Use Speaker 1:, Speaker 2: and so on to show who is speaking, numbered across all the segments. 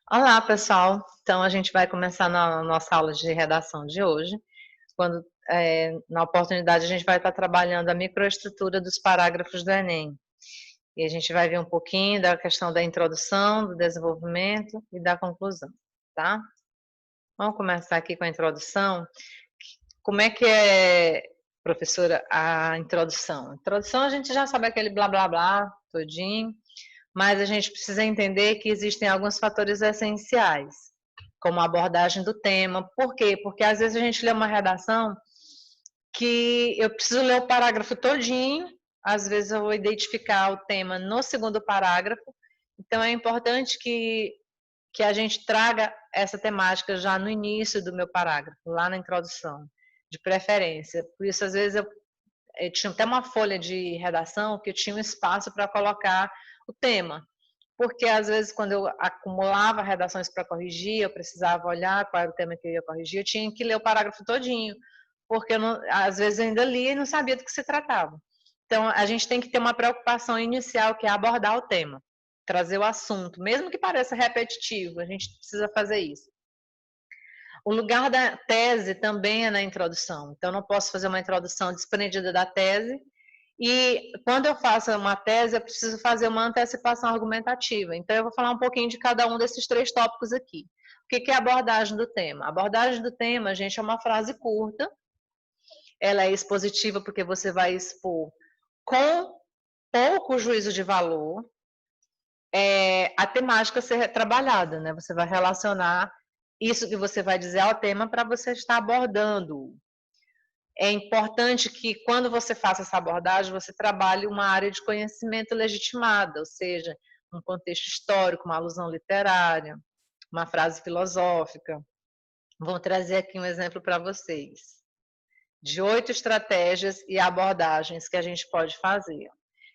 Speaker 1: Olá, pessoal. Então, a gente vai começar na nossa aula de redação de hoje, quando, na oportunidade, a gente vai estar trabalhando a microestrutura dos parágrafos do Enem. E a gente vai ver um pouquinho da questão da introdução, do desenvolvimento e da conclusão, tá? Vamos começar aqui com a introdução. Como é que é, professora, a introdução? A introdução a gente já sabe aquele blá blá blá todinho, mas a gente precisa entender que existem alguns fatores essenciais, como a abordagem do tema. Por quê? Porque às vezes a gente lê uma redação que eu preciso ler o parágrafo todinho, às vezes eu vou identificar o tema no segundo parágrafo, então é importante que a gente traga essa temática já no início do meu parágrafo, lá na introdução, de preferência. Por isso, às vezes, eu tinha até uma folha de redação que eu tinha um espaço para colocar o tema, porque às vezes quando eu acumulava redações para corrigir, eu precisava olhar qual era o tema que eu ia corrigir, eu tinha que ler o parágrafo todinho, porque eu não, às vezes eu ainda lia e não sabia do que se tratava. Então, a gente tem que ter uma preocupação inicial, que é abordar o tema, trazer o assunto, mesmo que pareça repetitivo, a gente precisa fazer isso. O lugar da tese também é na introdução, então não posso fazer uma introdução desprendida da tese, e quando eu faço uma tese, eu preciso fazer uma antecipação argumentativa. Então, eu vou falar um pouquinho de cada um desses três tópicos aqui. O que é a abordagem do tema? A abordagem do tema, gente, é uma frase curta, ela é expositiva porque você vai expor com pouco juízo de valor a temática a ser trabalhada, né? Você vai relacionar isso que você vai dizer ao tema para você estar abordando. É importante que quando você faça essa abordagem, você trabalhe uma área de conhecimento legitimada, ou seja, um contexto histórico, uma alusão literária, uma frase filosófica. Vou trazer aqui um exemplo para vocês, de 8 estratégias e abordagens que a gente pode fazer.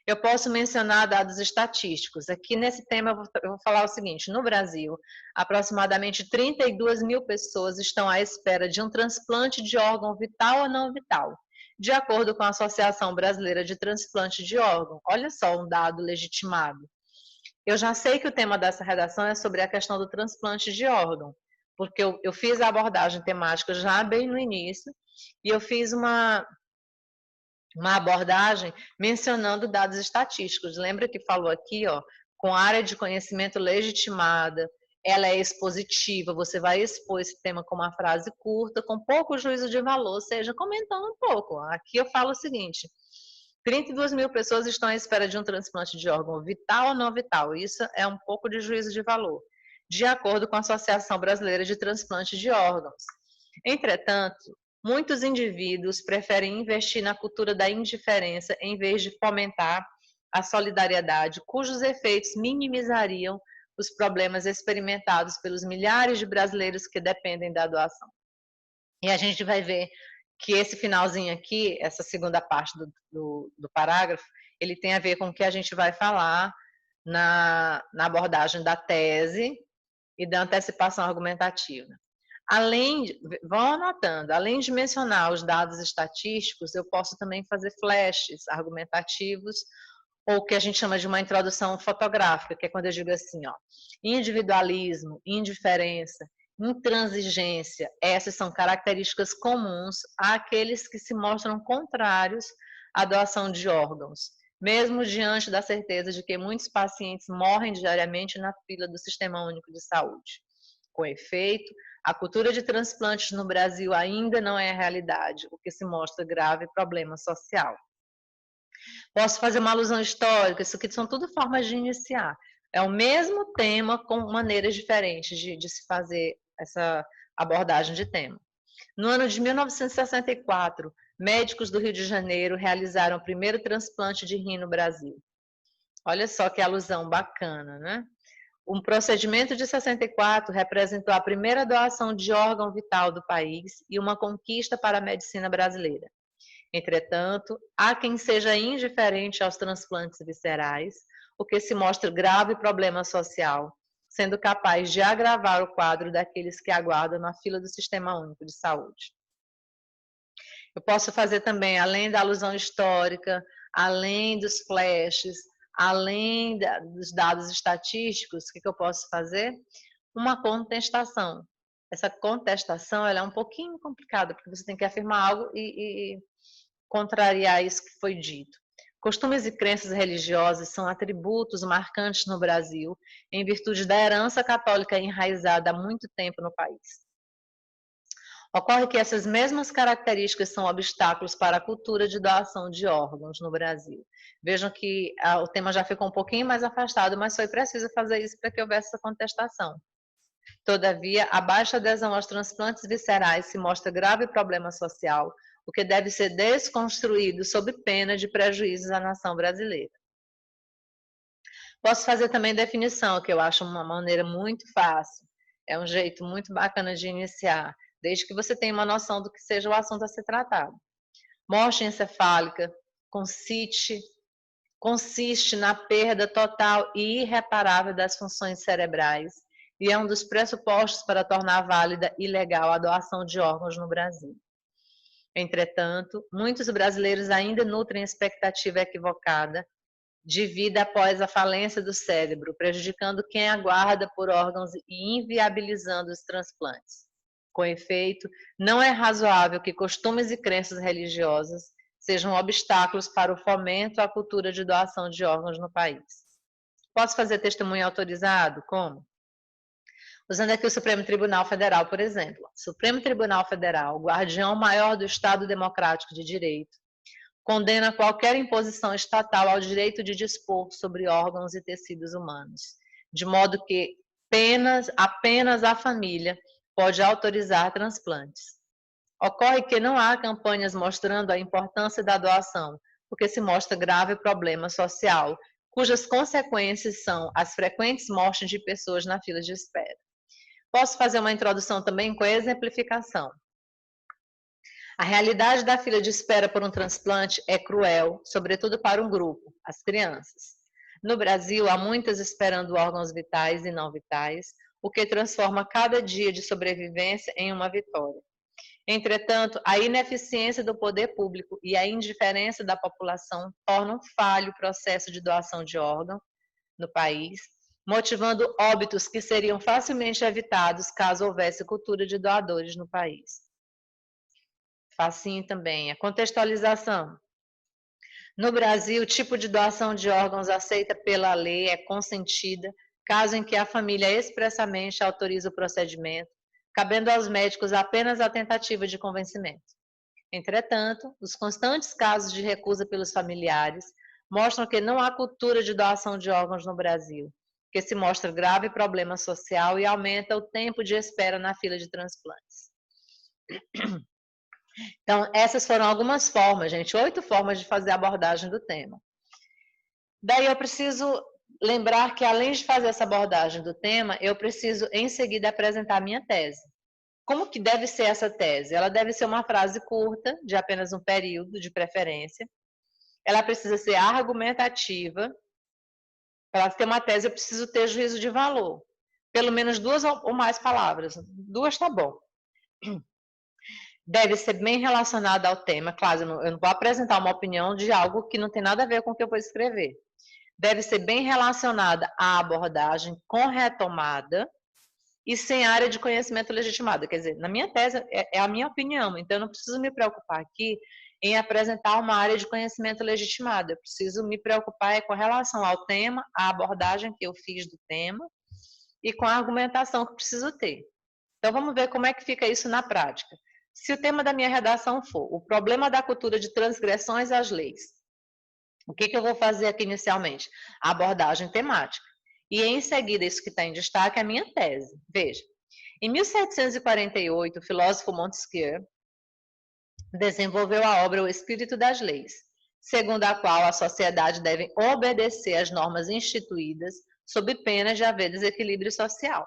Speaker 1: Eu posso mencionar dados estatísticos. Aqui nesse tema eu vou falar o seguinte: no Brasil, aproximadamente 32 mil pessoas estão à espera de um transplante de órgão vital ou não vital, de acordo com a Associação Brasileira de Transplante de Órgão. Olha só um dado legitimado. Eu já sei que o tema dessa redação é sobre a questão do transplante de órgão, porque eu fiz a abordagem temática já bem no início, e eu fiz uma abordagem mencionando dados estatísticos. Lembra que falou aqui, ó, com área de conhecimento legitimada, ela é expositiva, você vai expor esse tema com uma frase curta, com pouco juízo de valor, ou seja, comentando um pouco. Aqui eu falo o seguinte: 32 mil pessoas estão à espera de um transplante de órgão vital ou não vital. Isso é um pouco de juízo de valor, de acordo com a Associação Brasileira de Transplante de Órgãos. Entretanto, muitos indivíduos preferem investir na cultura da indiferença em vez de fomentar a solidariedade, cujos efeitos minimizariam os problemas experimentados pelos milhares de brasileiros que dependem da doação. E a gente vai ver que esse finalzinho aqui, essa segunda parte do parágrafo, ele tem a ver com o que a gente vai falar na abordagem da tese e da antecipação argumentativa. Vão anotando, além de mencionar os dados estatísticos, eu posso também fazer flashes argumentativos, ou o que a gente chama de uma introdução fotográfica, que é quando eu digo assim, ó, individualismo, indiferença, intransigência, essas são características comuns àqueles que se mostram contrários à doação de órgãos, mesmo diante da certeza de que muitos pacientes morrem diariamente na fila do Sistema Único de Saúde. Com efeito, a cultura de transplantes no Brasil ainda não é a realidade, o que se mostra grave problema social. Posso fazer uma alusão histórica, isso aqui são tudo formas de iniciar. É o mesmo tema com maneiras diferentes de se fazer essa abordagem de tema. No ano de 1964, médicos do Rio de Janeiro realizaram o primeiro transplante de rim no Brasil. Olha só que alusão bacana, né? Um procedimento de 64 representou a primeira doação de órgão vital do país e uma conquista para a medicina brasileira. Entretanto, há quem seja indiferente aos transplantes viscerais, o que se mostra grave problema social, sendo capaz de agravar o quadro daqueles que aguardam na fila do Sistema Único de Saúde. Eu posso fazer também, além da alusão histórica, além dos flashes, além dos dados estatísticos, o que eu posso fazer? uma contestação. Essa contestação ela é um pouquinho complicada, porque você tem que afirmar algo e contrariar isso que foi dito. Costumes e crenças religiosas são atributos marcantes no Brasil, em virtude da herança católica enraizada há muito tempo no país. Ocorre que essas mesmas características são obstáculos para a cultura de doação de órgãos no Brasil. Vejam que o tema já ficou um pouquinho mais afastado, mas foi preciso fazer isso para que houvesse essa contestação. Todavia, a baixa adesão aos transplantes viscerais se mostra grave problema social, o que deve ser desconstruído sob pena de prejuízos à nação brasileira. Posso fazer também definição, que eu acho uma maneira muito fácil, é um jeito muito bacana de iniciar, desde que você tenha uma noção do que seja o assunto a ser tratado. Morte encefálica consiste na perda total e irreparável das funções cerebrais e é um dos pressupostos para tornar válida e legal a doação de órgãos no Brasil. Entretanto, muitos brasileiros ainda nutrem expectativa equivocada de vida após a falência do cérebro, prejudicando quem aguarda por órgãos e inviabilizando os transplantes. Com efeito, não é razoável que costumes e crenças religiosas sejam obstáculos para o fomento à cultura de doação de órgãos no país. Posso fazer testemunho autorizado? Como? Usando aqui o Supremo Tribunal Federal, por exemplo. Supremo Tribunal Federal, guardião maior do Estado Democrático de Direito, condena qualquer imposição estatal ao direito de dispor sobre órgãos e tecidos humanos, de modo que apenas a família pode autorizar transplantes. Ocorre que não há campanhas mostrando a importância da doação, porque se mostra grave problema social, cujas consequências são as frequentes mortes de pessoas na fila de espera. Posso fazer uma introdução também com exemplificação. A realidade da fila de espera por um transplante é cruel, sobretudo para um grupo, as crianças. No Brasil, há muitas esperando órgãos vitais e não vitais, o que transforma cada dia de sobrevivência em uma vitória. Entretanto, a ineficiência do poder público e a indiferença da população tornam falho o processo de doação de órgão no país, motivando óbitos que seriam facilmente evitados caso houvesse cultura de doadores no país. Facinho também, a contextualização. No Brasil, o tipo de doação de órgãos aceita pela lei é consentida, caso em que a família expressamente autorize o procedimento, cabendo aos médicos apenas a tentativa de convencimento. Entretanto, os constantes casos de recusa pelos familiares mostram que não há cultura de doação de órgãos no Brasil, que se mostra grave problema social e aumenta o tempo de espera na fila de transplantes. Então, essas foram algumas formas, gente, 8 formas de fazer a abordagem do tema. Daí eu preciso lembrar que, além de fazer essa abordagem do tema, eu preciso, em seguida, apresentar a minha tese. Como que deve ser essa tese? Ela deve ser uma frase curta, de apenas um período, de preferência. Ela precisa ser argumentativa. Para ter uma tese, eu preciso ter juízo de valor. Pelo menos 2 ou mais palavras. 2 tá bom. Deve ser bem relacionada ao tema. Claro, eu não vou apresentar uma opinião de algo que não tem nada a ver com o que eu vou escrever. Deve ser bem relacionada à abordagem, com retomada e sem área de conhecimento legitimada. Quer dizer, na minha tese é a minha opinião, então eu não preciso me preocupar aqui em apresentar uma área de conhecimento legitimada. Eu preciso me preocupar com relação ao tema, à abordagem que eu fiz do tema e com a argumentação que preciso ter. Então vamos ver como é que fica isso na prática. Se o tema da minha redação for o problema da cultura de transgressões às leis, o que eu vou fazer aqui inicialmente? A abordagem temática. E em seguida, isso que está em destaque é a minha tese. Veja, em 1748, o filósofo Montesquieu desenvolveu a obra O Espírito das Leis, segundo a qual a sociedade deve obedecer às normas instituídas sob pena de haver desequilíbrio social.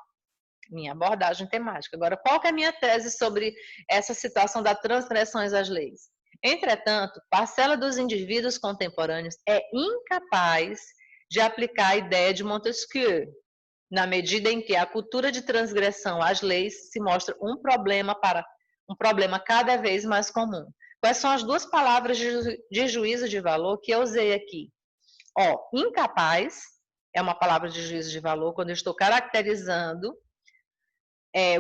Speaker 1: Minha abordagem temática. Agora, qual que é a minha tese sobre essa situação das transgressões às leis? Entretanto, parcela dos indivíduos contemporâneos é incapaz de aplicar a ideia de Montesquieu, na medida em que a cultura de transgressão às leis se mostra um problema cada vez mais comum. Quais são as 2 palavras de juízo de valor que eu usei aqui? Incapaz é uma palavra de juízo de valor quando eu estou caracterizando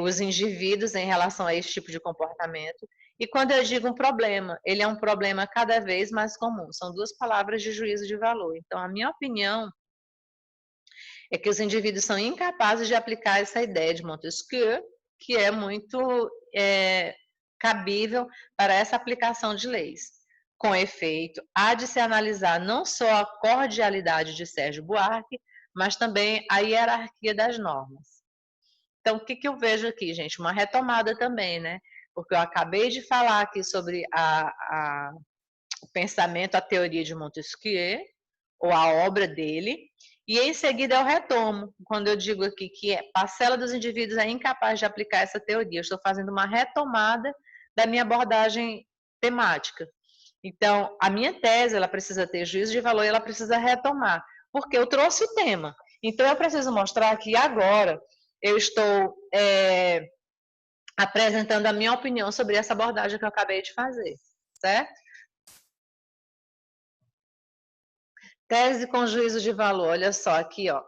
Speaker 1: os indivíduos em relação a esse tipo de comportamento. E quando eu digo um problema, ele é um problema cada vez mais comum. São duas palavras de juízo de valor. Então, a minha opinião é que os indivíduos são incapazes de aplicar essa ideia de Montesquieu, que é muito cabível para essa aplicação de leis. Com efeito, há de se analisar não só a cordialidade de Sérgio Buarque, mas também a hierarquia das normas. Então, o que eu vejo aqui, gente? Uma retomada também, né? Porque eu acabei de falar aqui sobre o pensamento, a teoria de Montesquieu, ou a obra dele, e em seguida eu retomo, quando eu digo aqui que parcela dos indivíduos é incapaz de aplicar essa teoria. Eu estou fazendo uma retomada da minha abordagem temática. Então, a minha tese, ela precisa ter juízo de valor e ela precisa retomar, porque eu trouxe o tema. Então, eu preciso mostrar que agora eu estou apresentando a minha opinião sobre essa abordagem que eu acabei de fazer, certo? Tese com juízo de valor, olha só aqui, ó.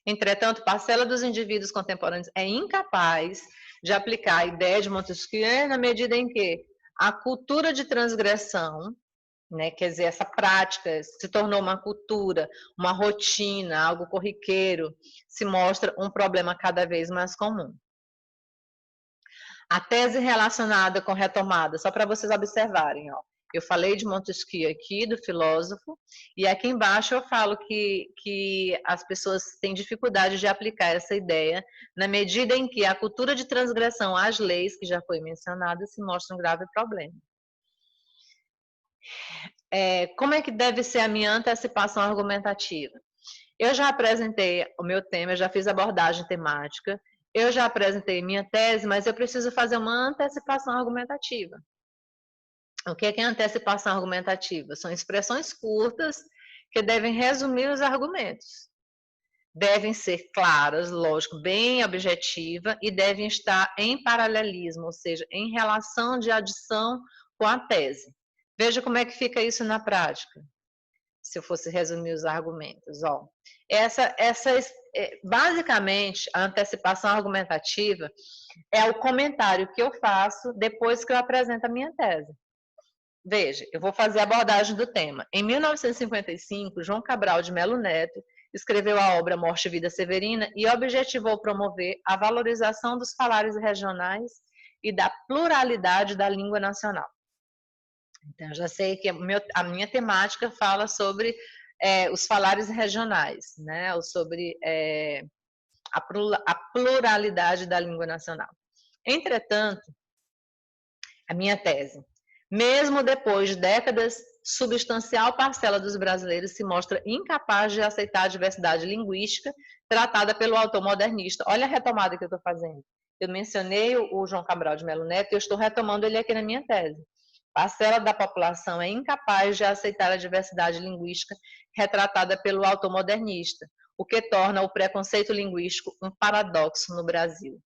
Speaker 1: Entretanto, parcela dos indivíduos contemporâneos é incapaz de aplicar a ideia de Montesquieu na medida em que a cultura de transgressão, né, quer dizer, essa prática se tornou uma cultura, uma rotina, algo corriqueiro, se mostra um problema cada vez mais comum. A tese relacionada com retomada, só para vocês observarem, ó. Eu falei de Montesquieu aqui, do filósofo, e aqui embaixo eu falo que as pessoas têm dificuldade de aplicar essa ideia, na medida em que a cultura de transgressão às leis, que já foi mencionada, se mostra um grave problema. Como é que deve ser a minha antecipação argumentativa? Eu já apresentei o meu tema, eu já fiz abordagem temática, eu já apresentei minha tese, mas eu preciso fazer uma antecipação argumentativa. O que é antecipação argumentativa? São expressões curtas que devem resumir os argumentos. Devem ser claras, lógico, bem objetiva e devem estar em paralelismo, ou seja, em relação de adição com a tese. Veja como é que fica isso na prática, se eu fosse resumir os argumentos. Ó, basicamente, a antecipação argumentativa é o comentário que eu faço depois que eu apresento a minha tese. Veja, eu vou fazer a abordagem do tema. Em 1955, João Cabral de Melo Neto escreveu a obra Morte e Vida Severina e objetivou promover a valorização dos falares regionais e da pluralidade da língua nacional. Então, eu já sei que a minha temática fala sobre os falares regionais, né? Ou sobre a pluralidade da língua nacional. Entretanto, a minha tese, mesmo depois de décadas, substancial parcela dos brasileiros se mostra incapaz de aceitar a diversidade linguística tratada pelo autor modernista. Olha a retomada que eu estou fazendo. Eu mencionei o João Cabral de Melo Neto e eu estou retomando ele aqui na minha tese. Parcela da população é incapaz de aceitar a diversidade linguística retratada pelo autor modernista, o que torna o preconceito linguístico um paradoxo no Brasil.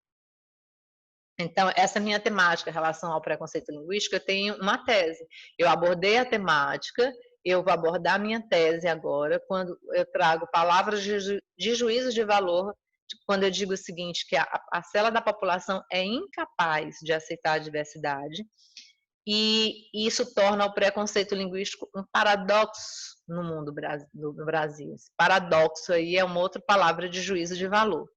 Speaker 1: Então, essa é a minha temática em relação ao preconceito linguístico. Eu tenho uma tese. Eu abordei a temática, eu vou abordar a minha tese agora, quando eu trago palavras de juízo de valor, quando eu digo o seguinte, que a parcela da população é incapaz de aceitar a diversidade, e isso torna o preconceito linguístico um paradoxo no mundo no Brasil. Esse paradoxo aí é uma outra palavra de juízo de valor.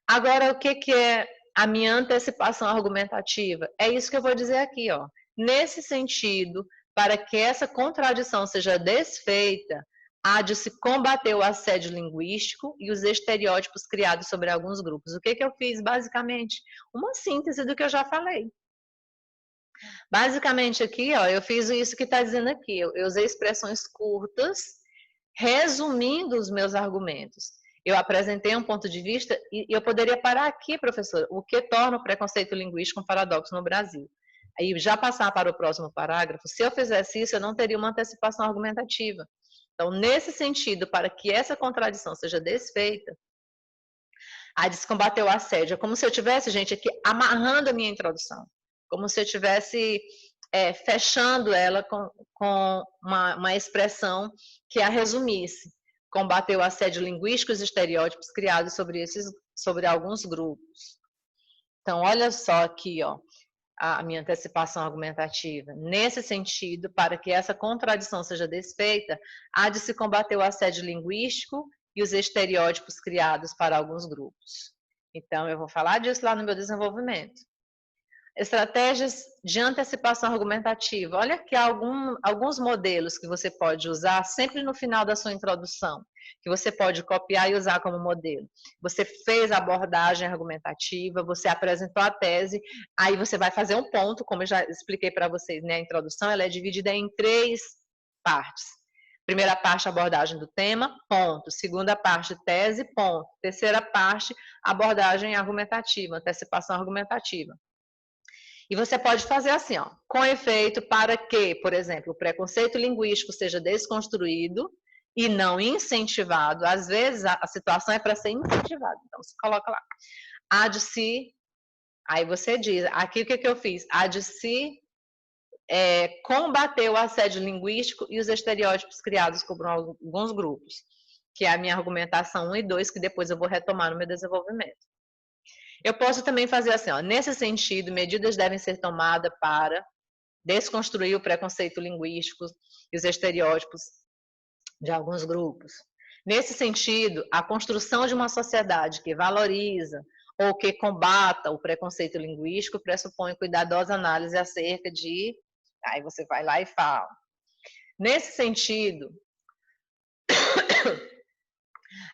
Speaker 1: Agora, o que é a minha antecipação argumentativa? É isso que eu vou dizer aqui, ó. Nesse sentido, para que essa contradição seja desfeita, há de se combater o assédio linguístico e os estereótipos criados sobre alguns grupos. O que eu fiz, basicamente? Uma síntese do que eu já falei. Basicamente aqui, ó, eu fiz isso que está dizendo aqui. Eu usei expressões curtas, resumindo os meus argumentos. Eu apresentei um ponto de vista e eu poderia parar aqui, professor, o que torna o preconceito linguístico um paradoxo no Brasil. Aí já passar para o próximo parágrafo, se eu fizesse isso, eu não teria uma antecipação argumentativa. Então, nesse sentido, para que essa contradição seja desfeita, há de se combater o assédio. É como se eu tivesse, gente, aqui amarrando a minha introdução. Como se eu estivesse fechando ela com uma expressão que a resumisse. Combater o assédio linguístico e os estereótipos criados sobre alguns grupos. Então, olha só aqui, ó, a minha antecipação argumentativa. Nesse sentido, para que essa contradição seja desfeita, há de se combater o assédio linguístico e os estereótipos criados para alguns grupos. Então, eu vou falar disso lá no meu desenvolvimento. Estratégias de antecipação argumentativa. Olha aqui alguns modelos que você pode usar sempre no final da sua introdução, que você pode copiar e usar como modelo. Você fez a abordagem argumentativa, você apresentou a tese, aí você vai fazer um ponto, como eu já expliquei para vocês, né? A introdução ela é dividida em 3 partes. Primeira parte, abordagem do tema, ponto. Segunda parte, tese, ponto. Terceira parte, abordagem argumentativa, antecipação argumentativa. E você pode fazer assim, ó, com efeito para que, por exemplo, o preconceito linguístico seja desconstruído e não incentivado. Às vezes a situação é para ser incentivada. Então você coloca lá, há de se, aí você diz, aqui o que eu fiz? Há de se combater o assédio linguístico e os estereótipos criados por alguns grupos, que é a minha argumentação 1 e 2, que depois eu vou retomar no meu desenvolvimento. Eu posso também fazer assim, ó, nesse sentido, medidas devem ser tomadas para desconstruir o preconceito linguístico e os estereótipos de alguns grupos. Nesse sentido, a construção de uma sociedade que valoriza ou que combata o preconceito linguístico pressupõe cuidadosa análise acerca de... Aí você vai lá e fala. Nesse sentido,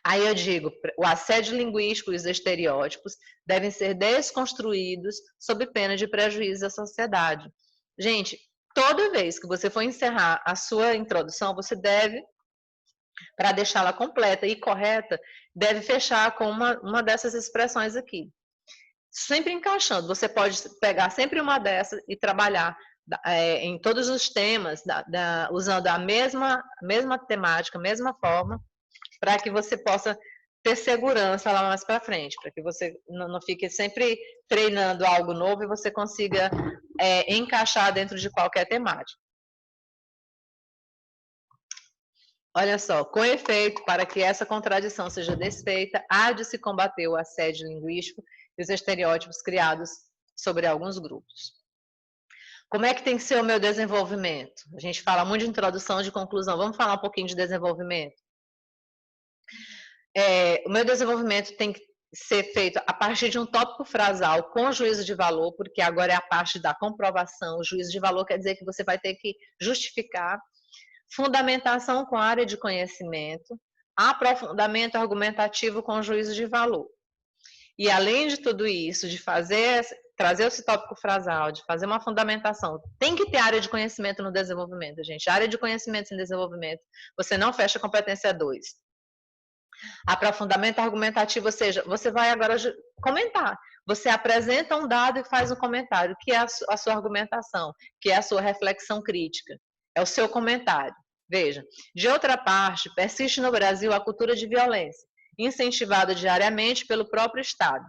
Speaker 1: aí eu digo, o assédio linguístico e os estereótipos devem ser desconstruídos sob pena de prejuízo à sociedade. Gente, toda vez que você for encerrar a sua introdução, você deve, para deixá-la completa e correta, deve fechar com uma dessas expressões aqui. Sempre encaixando, você pode pegar sempre uma dessas e trabalhar em todos os temas, usando a mesma temática, a mesma forma, para que você possa ter segurança lá mais para frente, para que você não fique sempre treinando algo novo e você consiga encaixar dentro de qualquer temática. Olha só, com efeito, para que essa contradição seja desfeita, há de se combater o assédio linguístico e os estereótipos criados sobre alguns grupos. Como é que tem que ser o meu desenvolvimento? A gente fala muito de introdução e de conclusão, vamos falar um pouquinho de desenvolvimento? O meu desenvolvimento tem que ser feito a partir de um tópico frasal com juízo de valor, porque agora é a parte da comprovação. O juízo de valor quer dizer que você vai ter que justificar, fundamentação com área de conhecimento, aprofundamento argumentativo com juízo de valor. E além de tudo isso, de trazer esse tópico frasal, de fazer uma fundamentação, tem que ter área de conhecimento no desenvolvimento, gente. A área de conhecimento em desenvolvimento, você não fecha a competência 2. Aprofundamento argumentativo, ou seja, você vai agora comentar. Você apresenta um dado e faz um comentário, que é a sua argumentação, que é a sua reflexão crítica. É o seu comentário. Veja, de outra parte, persiste no Brasil a cultura de violência, incentivada diariamente pelo próprio Estado.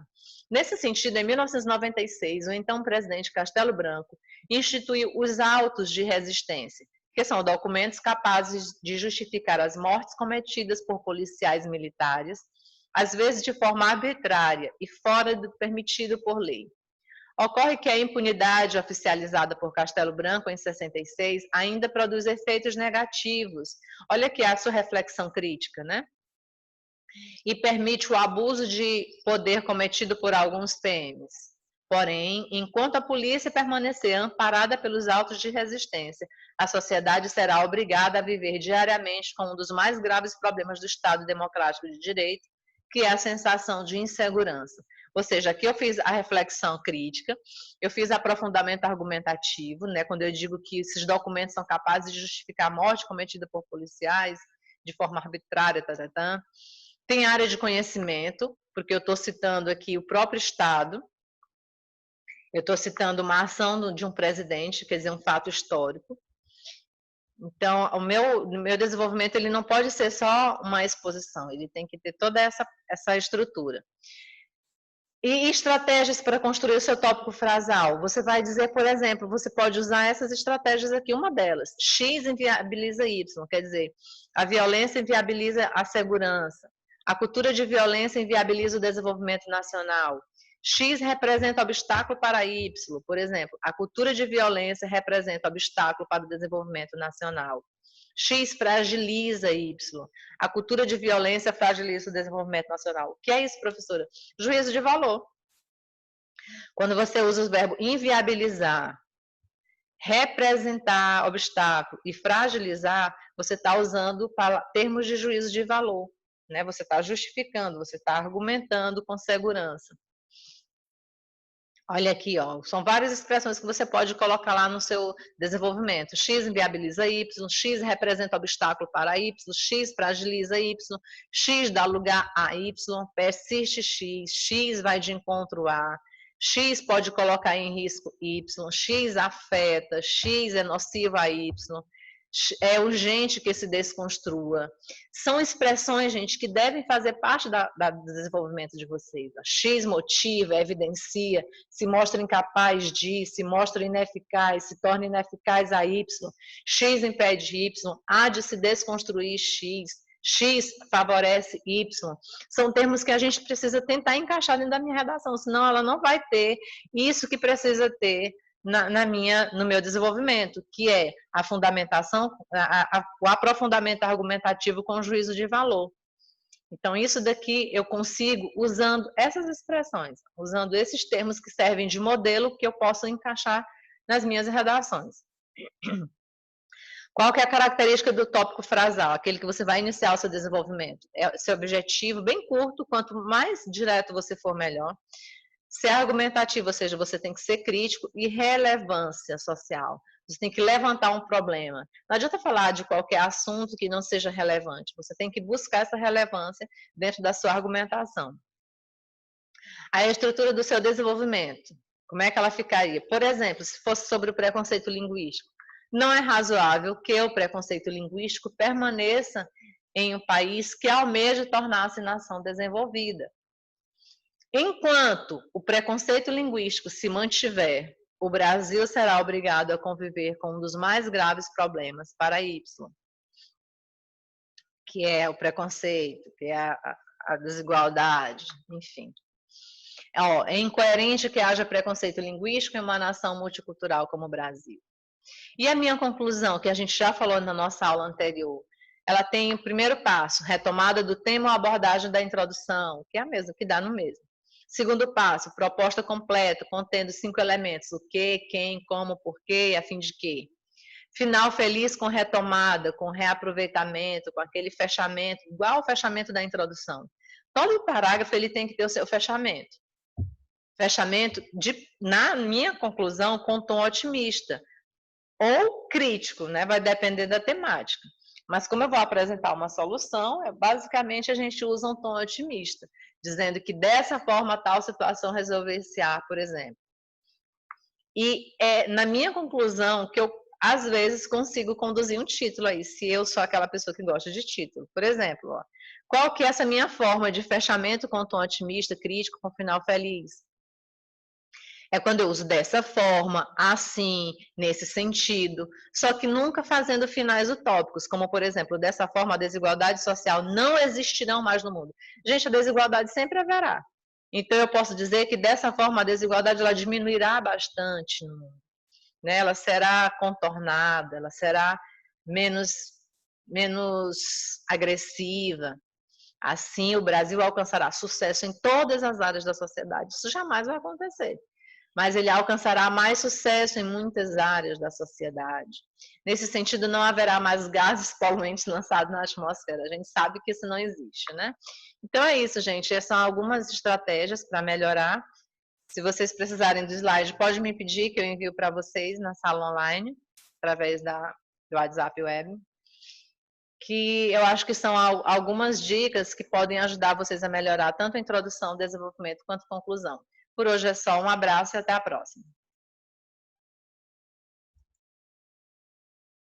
Speaker 1: Nesse sentido, em 1996, o então presidente Castelo Branco instituiu os autos de resistência, que são documentos capazes de justificar as mortes cometidas por policiais militares, às vezes de forma arbitrária e fora do permitido por lei. Ocorre que a impunidade oficializada por Castelo Branco em 66 ainda produz efeitos negativos. Olha aqui a sua reflexão crítica, né? E permite o abuso de poder cometido por alguns PMs. Porém, enquanto a polícia permanecer amparada pelos autos de resistência, a sociedade será obrigada a viver diariamente com um dos mais graves problemas do Estado Democrático de Direito, que é a sensação de insegurança. Ou seja, aqui eu fiz a reflexão crítica, eu fiz aprofundamento argumentativo, né, quando eu digo que esses documentos são capazes de justificar a morte cometida por policiais de forma arbitrária, Tem área de conhecimento, porque eu estou citando aqui o próprio Estado, eu estou citando uma ação de um presidente, quer dizer, um fato histórico. Então, o meu desenvolvimento ele não pode ser só uma exposição, ele tem que ter toda essa estrutura. E estratégias para construir o seu tópico frasal. Você vai dizer, por exemplo, você pode usar essas estratégias aqui, uma delas. X inviabiliza Y, quer dizer, a violência inviabiliza a segurança. A cultura de violência inviabiliza o desenvolvimento nacional. X representa obstáculo para Y, por exemplo, a cultura de violência representa obstáculo para o desenvolvimento nacional. X fragiliza Y. A cultura de violência fragiliza o desenvolvimento nacional. O que é isso, professora? Juízo de valor. Quando você usa os verbos inviabilizar, representar obstáculo e fragilizar, você está usando termos de juízo de valor, né? Você está justificando, você está argumentando com segurança. Olha aqui, ó, são várias expressões que você pode colocar lá no seu desenvolvimento. X inviabiliza Y, X representa obstáculo para Y, X fragiliza Y, X dá lugar a Y, persiste X, X vai de encontro a, X pode colocar em risco Y, X afeta, X é nocivo a Y, é urgente que se desconstrua. São expressões, gente, que devem fazer parte do desenvolvimento de vocês. A X motiva, evidencia, se mostra incapaz de, se mostra ineficaz, se torna ineficaz a Y, X impede Y, há de se desconstruir X, X favorece Y. São termos que a gente precisa tentar encaixar dentro da minha redação, senão ela não vai ter isso que precisa ter no meu desenvolvimento, que é a fundamentação, o aprofundamento argumentativo com juízo de valor. Então, isso daqui eu consigo usando essas expressões, usando esses termos que servem de modelo que eu posso encaixar nas minhas redações. Qual que é a característica do tópico frasal? Aquele que você vai iniciar o seu desenvolvimento. É seu objetivo bem curto, quanto mais direto você for, melhor. Ser argumentativo, ou seja, você tem que ser crítico, e relevância social. Você tem que levantar um problema. Não adianta falar de qualquer assunto que não seja relevante. Você tem que buscar essa relevância dentro da sua argumentação. A estrutura do seu desenvolvimento. Como é que ela ficaria? Por exemplo, se fosse sobre o preconceito linguístico. Não é razoável que o preconceito linguístico permaneça em um país que almeja tornar-se nação desenvolvida. Enquanto o preconceito linguístico se mantiver, o Brasil será obrigado a conviver com um dos mais graves problemas para Y, que é o preconceito, que é a desigualdade, enfim. É incoerente que haja preconceito linguístico em uma nação multicultural como o Brasil. E a minha conclusão, que a gente já falou na nossa aula anterior, ela tem o primeiro passo, retomada do tema ou abordagem da introdução, que é a mesma, que dá no mesmo. Segundo passo, proposta completa, contendo 5 elementos, o que, quem, como, porquê, a fim de quê. Final feliz com retomada, com reaproveitamento, com aquele fechamento, igual ao fechamento da introdução. Todo parágrafo ele tem que ter o seu fechamento. Fechamento, na minha conclusão, com tom otimista ou crítico, né? Vai depender da temática. Mas como eu vou apresentar uma solução, basicamente a gente usa um tom otimista, dizendo que dessa forma tal situação resolver-se-á, por exemplo. E é na minha conclusão que eu, às vezes, consigo conduzir um título aí, se eu sou aquela pessoa que gosta de título. Por exemplo, ó, qual que é essa minha forma de fechamento com tom otimista, crítico, com final feliz? É quando eu uso dessa forma, assim, nesse sentido, só que nunca fazendo finais utópicos, como, por exemplo, dessa forma a desigualdade social não existirão mais no mundo. Gente, a desigualdade sempre haverá. Então, eu posso dizer que dessa forma a desigualdade ela diminuirá bastante no mundo. Né? Ela será contornada, ela será menos agressiva. Assim, o Brasil alcançará sucesso em todas as áreas da sociedade. Isso jamais vai acontecer. Mas ele alcançará mais sucesso em muitas áreas da sociedade. Nesse sentido, não haverá mais gases poluentes lançados na atmosfera. A gente sabe que isso não existe, né? Então é isso, gente. Essas são algumas estratégias para melhorar. Se vocês precisarem do slide, pode me pedir que eu envio para vocês na sala online, através do WhatsApp Web. Que eu acho que são algumas dicas que podem ajudar vocês a melhorar tanto a introdução, desenvolvimento, quanto a conclusão. Por hoje é só, um abraço e até a próxima.